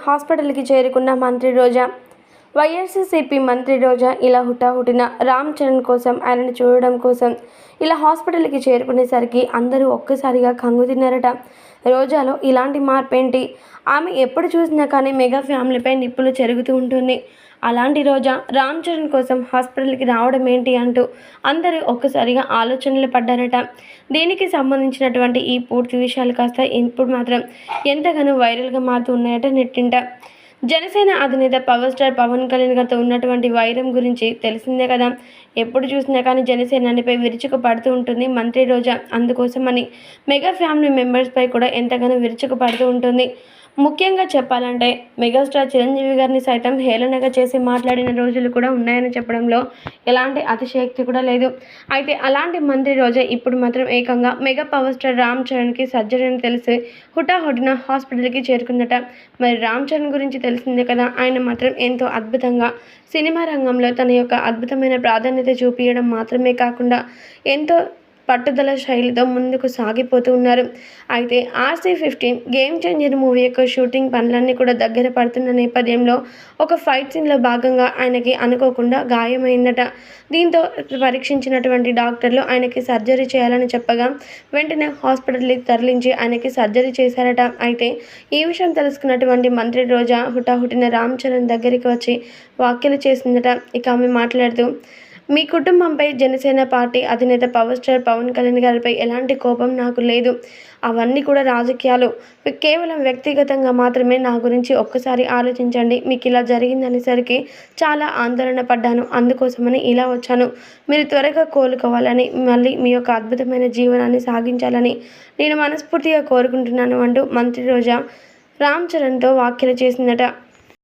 హాస్పిటల్కి చేరుకున్న మంత్రి రోజా. వైఎస్ఆర్సీపీ మంత్రి రోజా ఇలా హుటాహుటిన రామ్ చరణ్ కోసం, ఆయనను చూడడం కోసం ఇలా హాస్పిటల్కి చేరుకునేసరికి అందరూ ఒక్కసారిగా కంగు తిన్నారట. రోజాలో ఇలాంటి మార్పేంటి? ఆమె ఎప్పుడు చూసినా కానీ మెగా ఫ్యామిలీపై నిప్పులు చెరుగుతూ ఉంటుంది. అలాంటి రోజా రామ్ చరణ్ కోసం హాస్పిటల్కి రావడం ఏంటి అంటూ అందరూ ఒక్కసారిగా ఆలోచనలు పడ్డారట. దీనికి సంబంధించినటువంటి ఈ పూర్తి విషయాలు కాస్త ఇప్పుడు మాత్రం ఎంతగానో వైరల్గా మారుతూ ఉన్నాయట నెట్టింట. జనసేన అధినేత పవర్ స్టార్ పవన్ కళ్యాణ్ గారితో ఉన్నటువంటి వైరం గురించి తెలిసిందే కదా. ఎప్పుడు చూసినా కానీ జనసేనానిపై విరుచుకు పడుతూ ఉంటుంది మంత్రి రోజా. అందుకోసమని మెగా ఫ్యామిలీ మెంబర్స్పై కూడా ఎంతగానో విరుచుకు పడుతూ ఉంటుంది. ముఖ్యంగా చెప్పాలంటే మెగాస్టార్ చిరంజీవి గారిని సైతం హేళనగా చేసి మాట్లాడిన రోజులు కూడా ఉన్నాయని చెప్పడంలో ఎలాంటి అతిశయోక్తి కూడా లేదు. అయితే అలాంటి మంత్రి రోజా ఇప్పుడు మాత్రం ఏకంగా మెగా పవర్ స్టార్ రామ్ చరణ్కి సర్జరీ అని తెలిసి హుటాహుటిన హాస్పిటల్కి చేరుకుందట. మరి రామ్ చరణ్ గురించి తెలిసిందే కదా. ఆయన మాత్రం ఎంతో అద్భుతంగా సినిమా రంగంలో తన యొక్క అద్భుతమైన ప్రాధాన్యత చూపించడం మాత్రమే కాకుండా ఎంతో పట్టుదల శైలితో ముందుకు సాగిపోతూ ఉన్నారు. అయితే RC-15 గేమ్ చేంజర్ మూవీ యొక్క షూటింగ్ పనులన్నీ కూడా దగ్గర పడుతున్న నేపథ్యంలో ఒక ఫైట్ సీన్లో భాగంగా ఆయనకి అనుకోకుండా గాయమైందట. దీంతో పరీక్షించినటువంటి డాక్టర్లు ఆయనకి సర్జరీ చేయాలని చెప్పగా వెంటనే హాస్పిటల్కి తరలించి ఆయనకి సర్జరీ చేశారట. అయితే ఈ విషయం తెలుసుకున్నటువంటి మంత్రి రోజా హుటాహుటిన రామ్ చరణ్ దగ్గరికి వచ్చి వ్యాఖ్యలు చేసిందట. ఇక ఆమె మాట్లాడుతూ, మీ కుటుంబంపై జనసేన పార్టీ అధినేత పవర్ స్టార్ పవన్ కళ్యాణ్ గారిపై ఎలాంటి కోపం నాకు లేదు. అవన్నీ కూడా రాజకీయాలు. కేవలం వ్యక్తిగతంగా మాత్రమే నా గురించి ఒక్కసారి ఆలోచించండి. మీకు ఇలా జరిగిందనేసరికి చాలా ఆందోళన పడ్డాను. అందుకోసమని ఇలా వచ్చాను. మీరు త్వరగా కోలుకోవాలని, మళ్ళీ మీ యొక్క అద్భుతమైన జీవనాన్ని సాగించాలని నేను మనస్ఫూర్తిగా కోరుకుంటున్నాను అంటూ మంత్రి రోజా రామ్ చరణ్తో వ్యాఖ్యలు చేసిందట.